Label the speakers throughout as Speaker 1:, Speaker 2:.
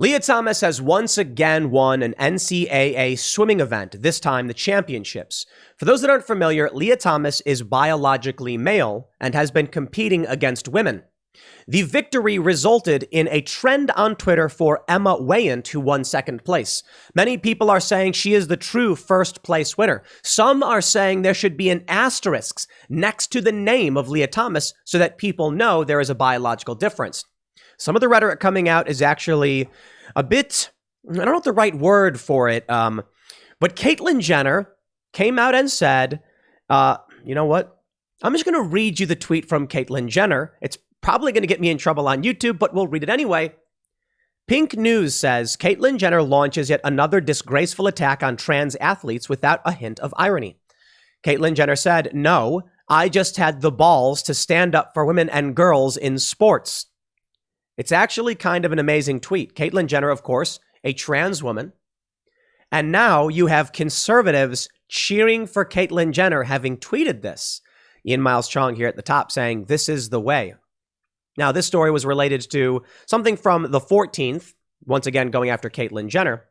Speaker 1: Leah Thomas has once again won an NCAA swimming event, this time the championships. For those that aren't familiar, Leah Thomas is biologically male and has been competing against women. The victory resulted in a trend on Twitter for Emma Weyant, who won second place. Many people are saying she is the true first place winner. Some are saying there should be an asterisk next to the name of Leah Thomas so that people know there is a biological difference. Some of the rhetoric coming out is actually a bit, I don't know what the right word for it, but Caitlyn Jenner came out and said, you know what? I'm just going to read you the tweet from Caitlyn Jenner. It's probably going to get me in trouble on YouTube, but we'll read it anyway. Pink News says, Caitlyn Jenner launches yet another disgraceful attack on trans athletes without a hint of irony. Caitlyn Jenner said, no, I just had the balls to stand up for women and girls in sports. It's actually kind of an amazing tweet. Caitlyn Jenner, of course, a trans woman. And now you have conservatives cheering for Caitlyn Jenner having tweeted this. Ian Miles Chong here at the top saying, this is the way. Now, this story was related to something from the 14th, once again going after Caitlyn Jenner.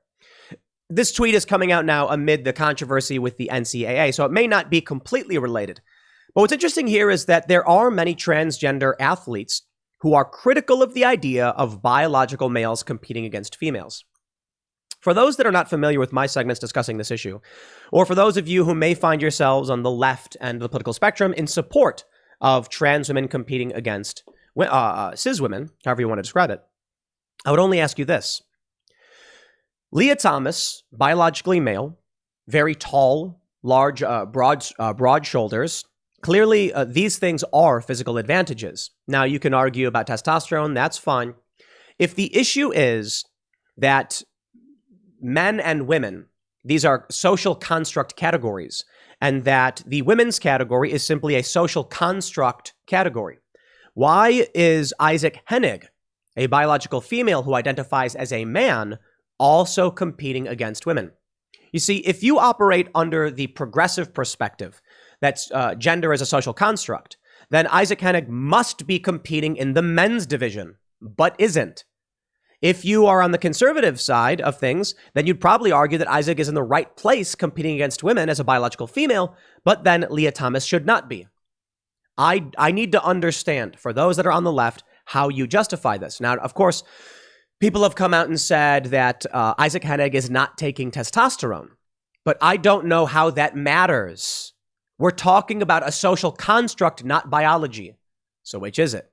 Speaker 1: This tweet is coming out now amid the controversy with the NCAA, so it may not be completely related. But what's interesting here is that there are many transgender athletes who are critical of the idea of biological males competing against females. For those that are not familiar with my segments discussing this issue, or for those of you who may find yourselves on the left end of the political spectrum in support of trans women competing against cis women, however you want to describe it, I would only ask you this. Leah Thomas, biologically male, very tall, large, broad shoulders. Clearly, these things are physical advantages. Now, you can argue about testosterone. That's fine. If the issue is that men and women, these are social construct categories, and that the women's category is simply a social construct category, why is Isaac Hennig, a biological female who identifies as a man, also competing against women? You see, if you operate under the progressive perspective, that's gender as a social construct, then Isaac Hennig must be competing in the men's division, but isn't. If you are on the conservative side of things, then you'd probably argue that Isaac is in the right place competing against women as a biological female, but then Leah Thomas should not be. I need to understand, for those that are on the left, how you justify this. Now, of course, people have come out and said that Isaac Hennig is not taking testosterone, but I don't know how that matters. We're talking about a social construct, not biology. So which is it?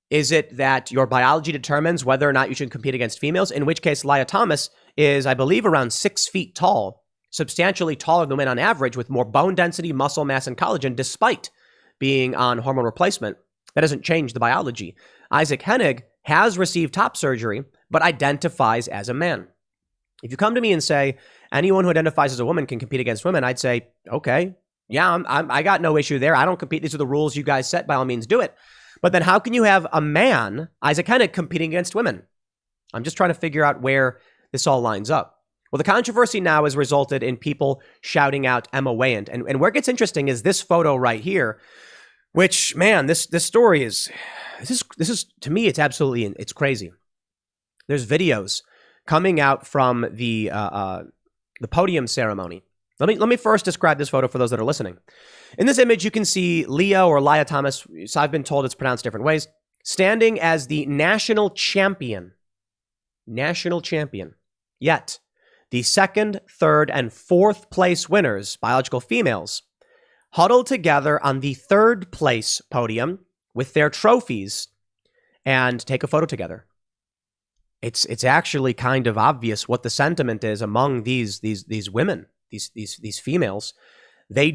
Speaker 1: Is it that your biology determines whether or not you should compete against females? In which case, Leah Thomas is, I believe, around 6 feet tall, substantially taller than men on average, with more bone density, muscle mass, and collagen, despite being on hormone replacement. That doesn't change the biology. Isaac Hennig has received top surgery, but identifies as a man. If you come to me and say, anyone who identifies as a woman can compete against women, I'd say, okay, yeah, I got no issue there. I don't compete. These are the rules you guys set. By all means, do it. But then how can you have a man, Isaac Hennig, competing against women? I'm just trying to figure out where this all lines up. Well, the controversy now has resulted in people shouting out Emma Weyant. And where it gets interesting is this photo right here, which, man, this story is to me, it's absolutely, it's crazy. There's videos coming out from the podium ceremony. Let me first describe this photo for those that are listening. In this image, you can see Leah or Leah Thomas, so I've been told it's pronounced different ways, standing as the national champion. National champion. Yet, the second, third, and fourth place winners, biological females, huddle together on the third place podium with their trophies and take a photo together. It's actually kind of obvious what the sentiment is among these women. These females, they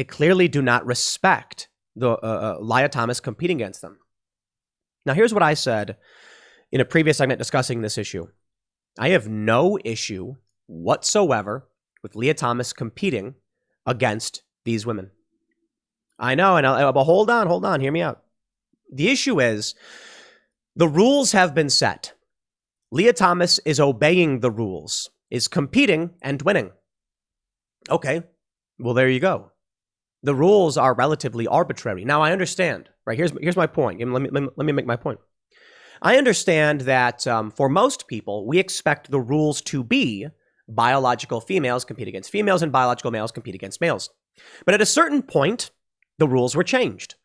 Speaker 1: clearly do not respect the Leah Thomas competing against them. Now, here's what I said in a previous segment discussing this issue. I have no issue whatsoever with Leah Thomas competing against these women. I know, but hold on, hear me out. The issue is the rules have been set. Leah Thomas is obeying the rules, is competing and winning. Okay, well, there you go. The rules are relatively arbitrary. Now, I understand, right? Here's my point. Let me make my point. I understand that for most people, we expect the rules to be biological females compete against females and biological males compete against males. But at a certain point, the rules were changed.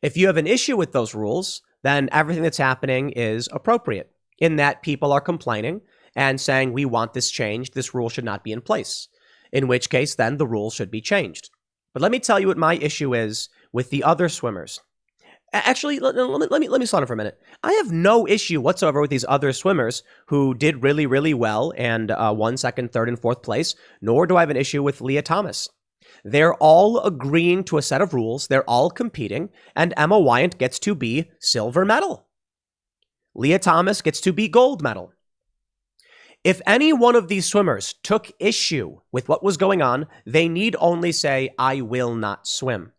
Speaker 1: If you have an issue with those rules, then everything that's happening is appropriate in that people are complaining and saying, we want this changed. This rule should not be in place. In which case, then the rules should be changed. But let me tell you what my issue is with the other swimmers. Actually, let me slow down for a minute. I have no issue whatsoever with these other swimmers who did really, really well and won second, third, and fourth place, nor do I have an issue with Leah Thomas. They're all agreeing to a set of rules. They're all competing, and Emma Weyant gets to be silver medal. Leah Thomas gets to be gold medal. If any one of these swimmers took issue with what was going on, they need only say, I will not swim.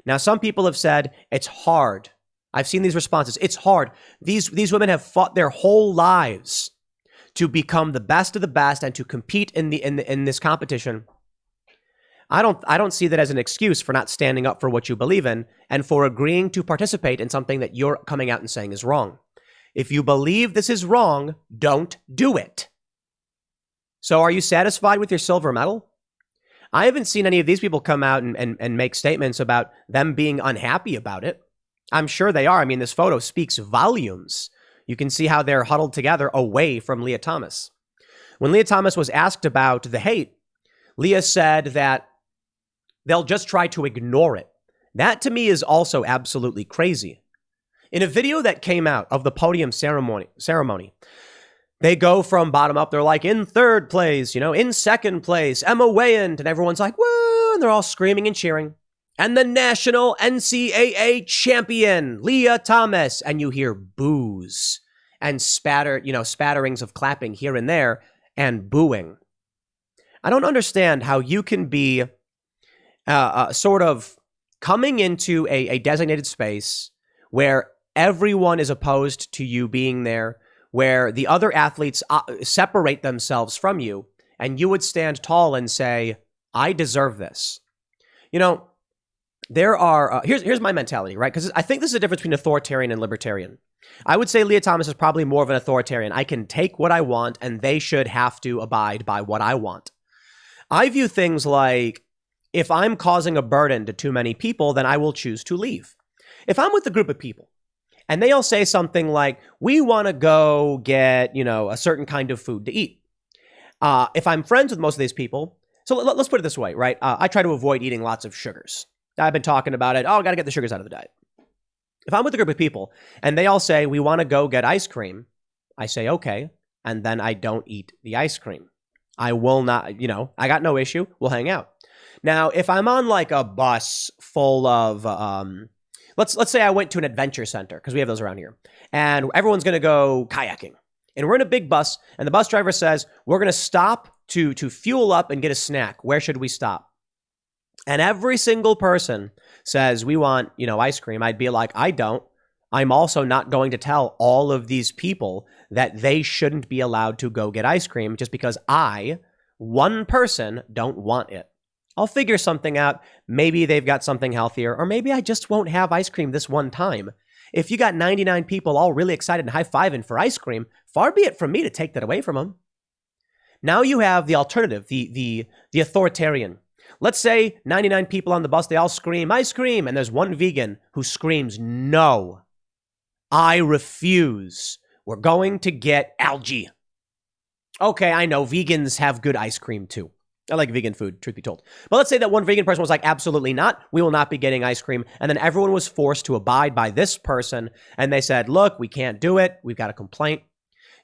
Speaker 1: Now, some people have said it's hard. I've seen these responses. It's hard. These women have fought their whole lives to become the best of the best and to compete in this competition. I don't see that as an excuse for not standing up for what you believe in and for agreeing to participate in something that you're coming out and saying is wrong. If you believe this is wrong, don't do it. So are you satisfied with your silver medal? I haven't seen any of these people come out and make statements about them being unhappy about it. I'm sure they are. I mean, this photo speaks volumes. You can see how they're huddled together away from Leah Thomas. When Leah Thomas was asked about the hate, Leah said that they'll just try to ignore it. That to me is also absolutely crazy. In a video that came out of the podium ceremony, they go from bottom up. They're like, in third place, in second place, Emma Weyant. And everyone's like, woo, and they're all screaming and cheering. And the national NCAA champion, Leah Thomas. And you hear boos and spatterings of clapping here and there and booing. I don't understand how you can be sort of coming into a designated space where everyone is opposed to you being there, where the other athletes separate themselves from you, and you would stand tall and say, I deserve this. There are, here's my mentality, right? Because I think this is the difference between authoritarian and libertarian. I would say Leah Thomas is probably more of an authoritarian. I can take what I want, and they should have to abide by what I want. I view things like, if I'm causing a burden to too many people, then I will choose to leave. If I'm with a group of people, and they all say something like, we want to go get, a certain kind of food to eat. If I'm friends with most of these people, so let's put it this way, right? I try to avoid eating lots of sugars. I've been talking about it. I got to get the sugars out of the diet. If I'm with a group of people and they all say, we want to go get ice cream, I say, okay. And then I don't eat the ice cream. I will not, I got no issue. We'll hang out. Now, if I'm on like a bus full of, let's say I went to an adventure center, because we have those around here, and everyone's going to go kayaking. And we're in a big bus, and the bus driver says, we're going to stop to fuel up and get a snack. Where should we stop? And every single person says, we want, ice cream. I'd be like, I don't. I'm also not going to tell all of these people that they shouldn't be allowed to go get ice cream just because I, one person, don't want it. I'll figure something out. Maybe they've got something healthier, or maybe I just won't have ice cream this one time. If you got 99 people all really excited and high-fiving for ice cream, far be it from me to take that away from them. Now you have the alternative, the authoritarian. Let's say 99 people on the bus, they all scream, ice cream, and there's one vegan who screams, no, I refuse. We're going to get algae. Okay, I know, vegans have good ice cream too. I like vegan food, truth be told. But let's say that one vegan person was like, absolutely not. We will not be getting ice cream. And then everyone was forced to abide by this person. And they said, look, we can't do it. We've got a complaint.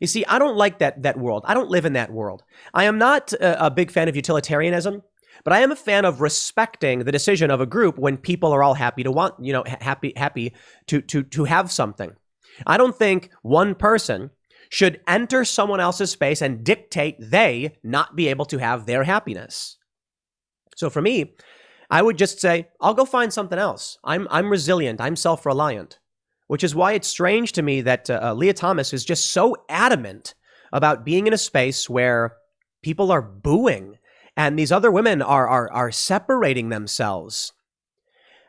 Speaker 1: You see, I don't like that world. I don't live in that world. I am not a big fan of utilitarianism, but I am a fan of respecting the decision of a group when people are all happy to want, happy to have something. I don't think one person should enter someone else's space and dictate they not be able to have their happiness. So for me, I would just say, I'll go find something else. I'm resilient. I'm self-reliant, which is why it's strange to me that Leah Thomas is just so adamant about being in a space where people are booing and these other women are separating themselves.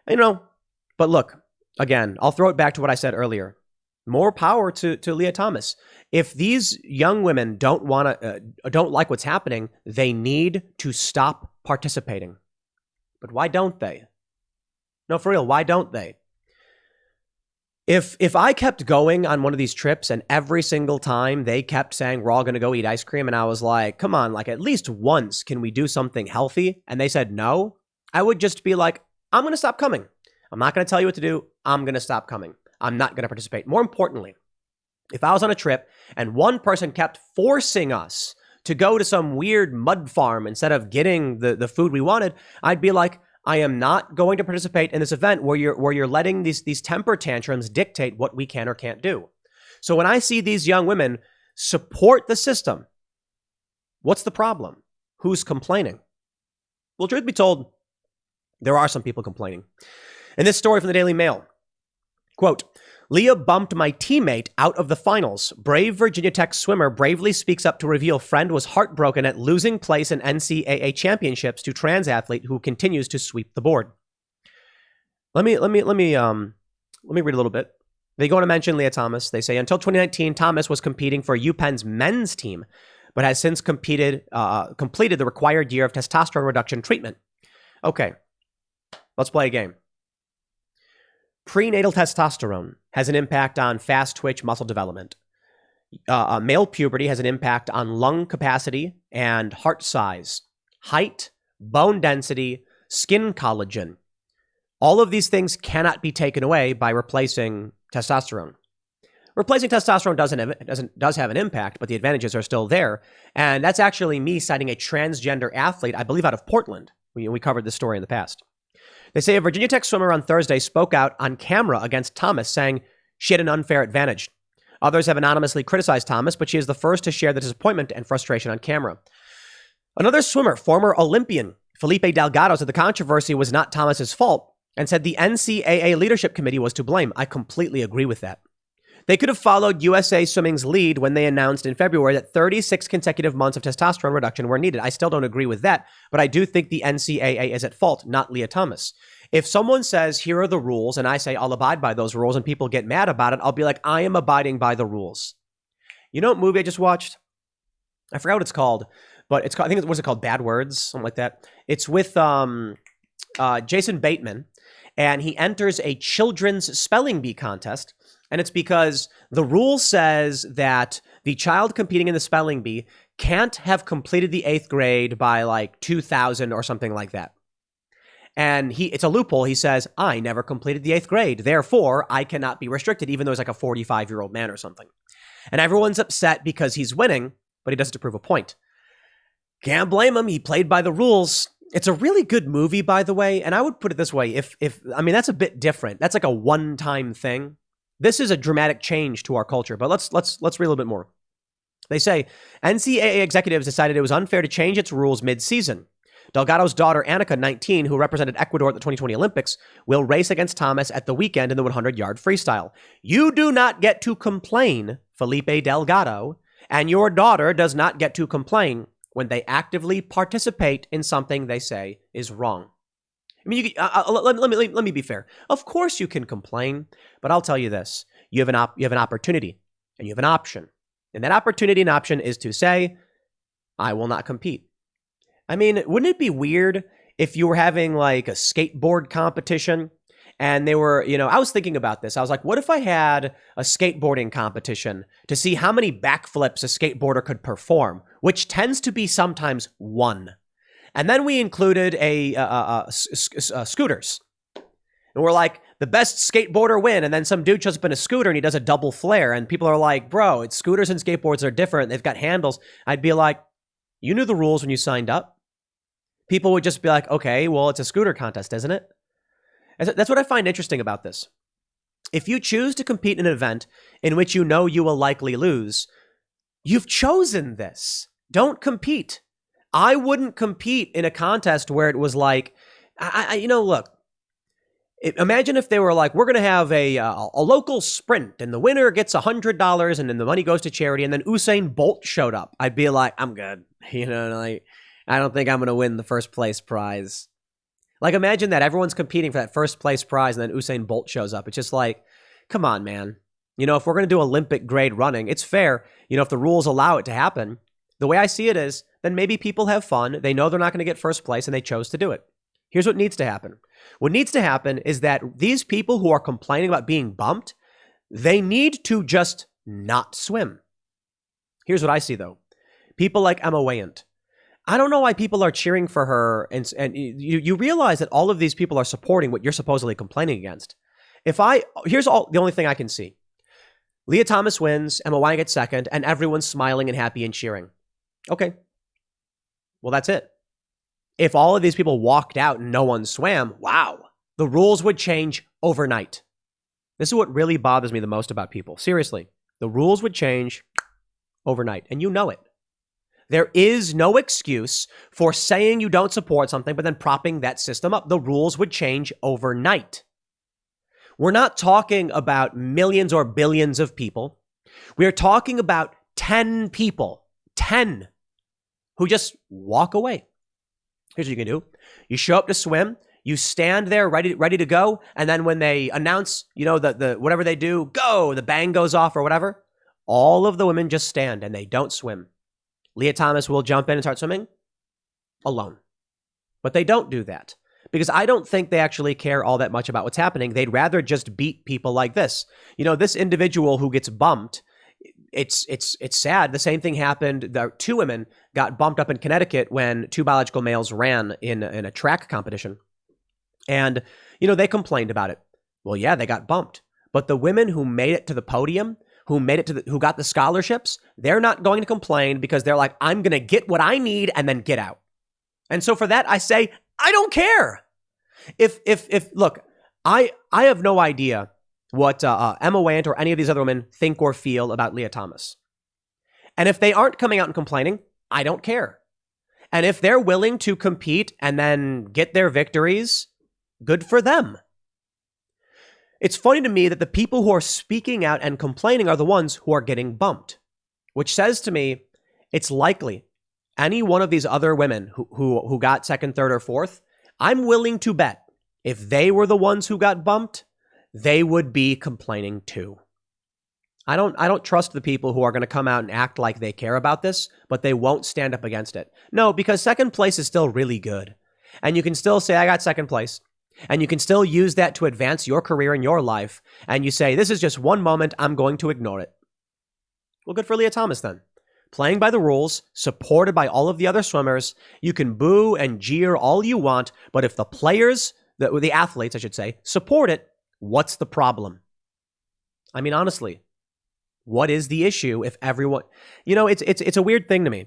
Speaker 1: But look, again, I'll throw it back to what I said earlier. More power to Leah Thomas. If these young women don't like what's happening, they need to stop participating. But why don't they? No, for real, why don't they? If I kept going on one of these trips and every single time they kept saying, we're all going to go eat ice cream, and I was like, come on, like at least once can we do something healthy? And they said no, I would just be like, I'm going to stop coming. I'm not going to tell you what to do. I'm going to stop coming. I'm not going to participate. More importantly, if I was on a trip and one person kept forcing us to go to some weird mud farm instead of getting the food we wanted, I'd be like, I am not going to participate in this event where you're letting these temper tantrums dictate what we can or can't do. So when I see these young women support the system, what's the problem? Who's complaining? Well, truth be told, there are some people complaining. In this story from the Daily Mail, quote, Leah bumped my teammate out of the finals. Brave Virginia Tech swimmer bravely speaks up to reveal friend was heartbroken at losing place in NCAA championships to trans athlete who continues to sweep the board. Let me read a little bit. They go on to mention Leah Thomas. They say until 2019, Thomas was competing for UPenn's men's team, but has since completed the required year of testosterone reduction treatment. Okay, let's play a game. Prenatal testosterone has an impact on fast twitch muscle development. Male puberty has an impact on lung capacity and heart size, height, bone density, skin collagen. All of these things cannot be taken away by replacing testosterone. Replacing testosterone does have an impact, but the advantages are still there. And that's actually me citing a transgender athlete, I believe out of Portland. We covered this story in the past. They say a Virginia Tech swimmer on Thursday spoke out on camera against Thomas, saying she had an unfair advantage. Others have anonymously criticized Thomas, but she is the first to share the disappointment and frustration on camera. Another swimmer, former Olympian Felipe Delgado, said the controversy was not Thomas's fault and said the NCAA leadership committee was to blame. I completely agree with that. They could have followed USA Swimming's lead when they announced in February that 36 consecutive months of testosterone reduction were needed. I still don't agree with that, but I do think the NCAA is at fault, not Leah Thomas. If someone says, here are the rules, and I say I'll abide by those rules and people get mad about it, I'll be like, I am abiding by the rules. You know what movie I just watched? I forgot what it's called, but it's called, I think it was called Bad Words, something like that. It's with Jason Bateman, and he enters a children's spelling bee contest. And it's because the rule says that the child competing in the spelling bee can't have completed the 8th grade by like 2000 or something like that. And it's a loophole. He says, I never completed the 8th grade. Therefore, I cannot be restricted, even though he's like a 45-year-old man or something. And everyone's upset because he's winning, but he doesn't to prove a point. Can't blame him. He played by the rules. It's a really good movie, by the way. And I would put it this way. I mean, that's a bit different. That's like a one-time thing. This is a dramatic change to our culture, but let's read a little bit more. They say, NCAA executives decided it was unfair to change its rules mid-season. Delgado's daughter, Annika, 19, who represented Ecuador at the 2020 Olympics, will race against Thomas at the weekend in the 100-yard freestyle. You do not get to complain, Felipe Delgado, and your daughter does not get to complain when they actively participate in something they say is wrong. I mean, let me be fair. Of course you can complain, but I'll tell you this. You have an opportunity and you have an option. And that opportunity and option is to say, I will not compete. I mean, wouldn't it be weird if you were having like a skateboard competition and they were, I was thinking about this. I was like, what if I had a skateboarding competition to see how many backflips a skateboarder could perform, which tends to be sometimes one. And then we included scooters. And we're like, the best skateboarder win. And then some dude shows up in a scooter and he does a double flare. And people are like, bro, it's scooters and skateboards are different. They've got handles. I'd be like, you knew the rules when you signed up. People would just be like, okay, well, it's a scooter contest, isn't it? And that's what I find interesting about this. If you choose to compete in an event in which you know you will likely lose, you've chosen this. Don't compete. I wouldn't compete in a contest where it was like, look, imagine if they were like, we're going to have a local sprint and the winner gets $100 and then the money goes to charity. And then Usain Bolt showed up. I'd be like, I'm good. I don't think I'm going to win the first place prize. Like, imagine that everyone's competing for that first place prize and then Usain Bolt shows up. It's just like, come on, man. If we're going to do Olympic grade running, it's fair. If the rules allow it to happen, the way I see it is, then maybe people have fun. They know they're not going to get first place and they chose to do it. Here's what needs to happen. What needs to happen is that these people who are complaining about being bumped, they need to just not swim. Here's what I see, though. People like Emma Weyant. I don't know why people are cheering for her. And you realize that all of these people are supporting what you're supposedly complaining against. Here's the only thing I can see. Leah Thomas wins, Emma Weyant gets second, and everyone's smiling and happy and cheering. Okay. Well, that's it. If all of these people walked out and no one swam, wow, the rules would change overnight. This is what really bothers me the most about people. Seriously, the rules would change overnight, and you know it. There is no excuse for saying you don't support something, but then propping that system up. The rules would change overnight. We're not talking about millions or billions of people. We are talking about 10 people, 10, who just walk away. Here's what you can do. You show up to swim. You stand there ready to go. And then when they announce, the whatever they do, go, the bang goes off or whatever, all of the women just stand and they don't swim. Leah Thomas will jump in and start swimming alone. But they don't do that because I don't think they actually care all that much about what's happening. They'd rather just beat people like this. This individual who gets bumped, it's sad. The same thing happened. The 2 women got bumped up in Connecticut when 2 biological males ran in a track competition. And, they complained about it. Well, yeah, they got bumped. But the women who made it to the podium, who got the scholarships, they're not going to complain because they're like, I'm going to get what I need and then get out. And so for that, I say, I don't care. Look, I have no idea what Emma Weyant or any of these other women think or feel about Leah Thomas. And if they aren't coming out and complaining, I don't care. And if they're willing to compete and then get their victories, good for them. It's funny to me that the people who are speaking out and complaining are the ones who are getting bumped, which says to me, it's likely any one of these other women who got second, third, or fourth, I'm willing to bet if they were the ones who got bumped, they would be complaining too. I don't trust the people who are going to come out and act like they care about this, but they won't stand up against it. No, because second place is still really good. And you can still say, I got second place. And you can still use that to advance your career in your life. And you say, this is just one moment, I'm going to ignore it. Well, good for Leah Thomas then. Playing by the rules, supported by all of the other swimmers, you can boo and jeer all you want, but if the players, the athletes, I should say, support it, what's the problem? I mean, honestly, what is the issue if everyone, it's a weird thing to me.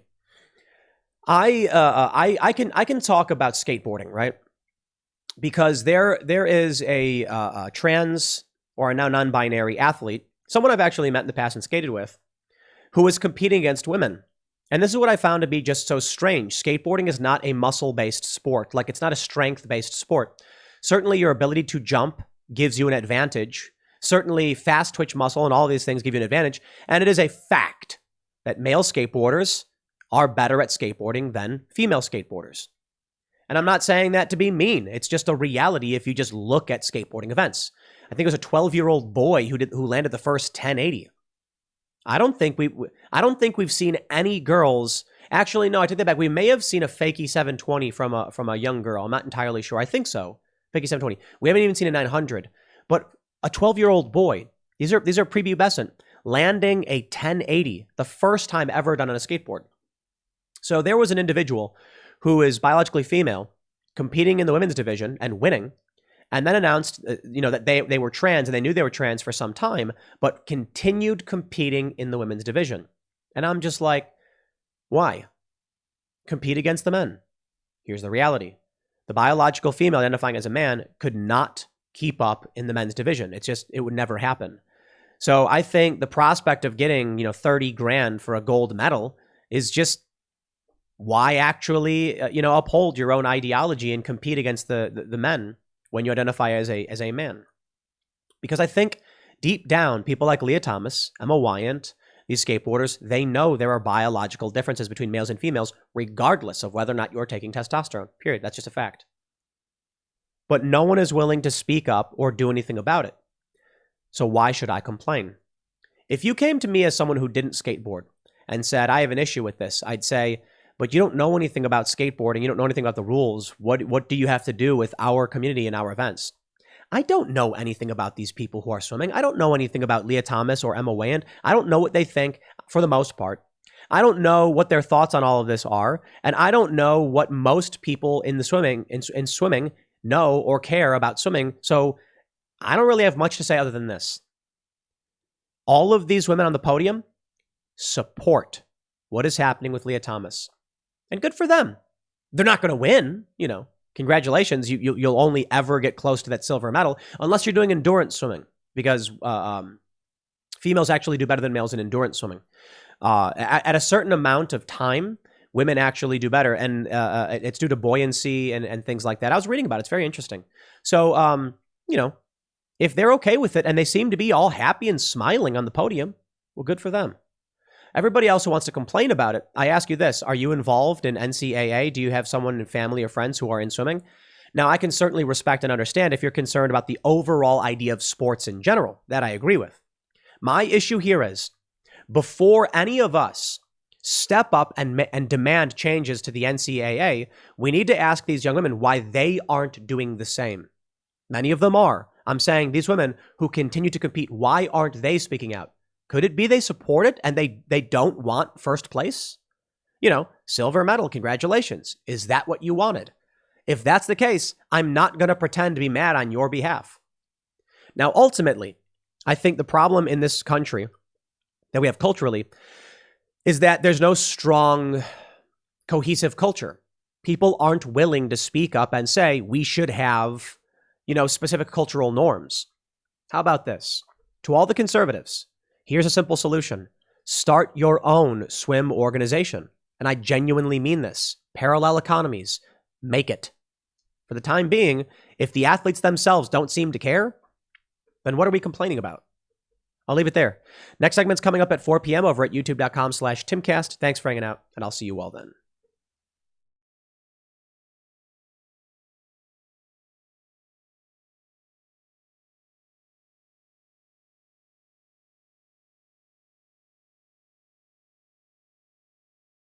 Speaker 1: I can talk about skateboarding, right? Because there is a trans or a now non-binary athlete, someone I've actually met in the past and skated with, who is competing against women. And this is what I found to be just so strange. Skateboarding is not a muscle-based sport. Like, it's not a strength-based sport. Certainly, your ability to jump gives you an advantage. Certainly, fast twitch muscle and all of these things give you an advantage. And it is a fact that male skateboarders are better at skateboarding than female skateboarders. And I'm not saying that to be mean. It's just a reality if you just look at skateboarding events. I think it was a 12-year-old boy who landed the first 1080. I don't think we've seen any girls. Actually, no, I take that back. We may have seen a fakie 720 from a young girl. I'm not entirely sure. I think so. Fakie 720. We haven't even seen a 900. But a 12-year-old boy, these are prepubescent, landing a 1080, the first time ever done on a skateboard. So there was an individual who is biologically female, competing in the women's division and winning, and then announced, that they were trans, and they knew they were trans for some time, but continued competing in the women's division. And I'm just like, why? Compete against the men. Here's the reality. The biological female identifying as a man could not keep up in the men's division. It would never happen. So I think the prospect of getting, $30,000 for a gold medal is just, why actually, uphold your own ideology and compete against the men when you identify as a man? Because I think deep down, people like Leah Thomas, Emma Weyant, these skateboarders, they know there are biological differences between males and females, regardless of whether or not you're taking testosterone. Period. That's just a fact. But no one is willing to speak up or do anything about it. So why should I complain? If you came to me as someone who didn't skateboard and said, I have an issue with this, I'd say, but you don't know anything about skateboarding. You don't know anything about the rules. What do you have to do with our community and our events? I don't know anything about these people who are swimming. I don't know anything about Leah Thomas or Emma Weyant. I don't know what they think for the most part. I don't know what their thoughts on all of this are. And I don't know what most people in swimming know or care about swimming. So I don't really have much to say other than this. All of these women on the podium support what is happening with Leah Thomas. And good for them. They're not going to win, Congratulations. You'll only ever get close to that silver medal unless you're doing endurance swimming, because females actually do better than males in endurance swimming. At a certain amount of time, women actually do better, and it's due to buoyancy and things like that. I was reading about it. It's very interesting. So, if they're okay with it and they seem to be all happy and smiling on the podium, well, good for them. Everybody else who wants to complain about it, I ask you this. Are you involved in NCAA? Do you have someone in family or friends who are in swimming? Now, I can certainly respect and understand if you're concerned about the overall idea of sports in general. That I agree with. My issue here is, before any of us step up and demand changes to the NCAA, we need to ask these young women why they aren't doing the same. Many of them are. I'm saying these women who continue to compete, why aren't they speaking out? Could it be they support it and they don't want first place? Silver medal, congratulations. Is that what you wanted? If that's the case, I'm not going to pretend to be mad on your behalf. Now, ultimately, I think the problem in this country that we have culturally is that there's no strong, cohesive culture. People aren't willing to speak up and say we should have, specific cultural norms. How about this? To all the conservatives, here's a simple solution. Start your own swim organization. And I genuinely mean this. Parallel economies. Make it. For the time being, if the athletes themselves don't seem to care, then what are we complaining about? I'll leave it there. Next segment's coming up at 4 p.m. over at youtube.com/Timcast. Thanks for hanging out, and I'll see you all then.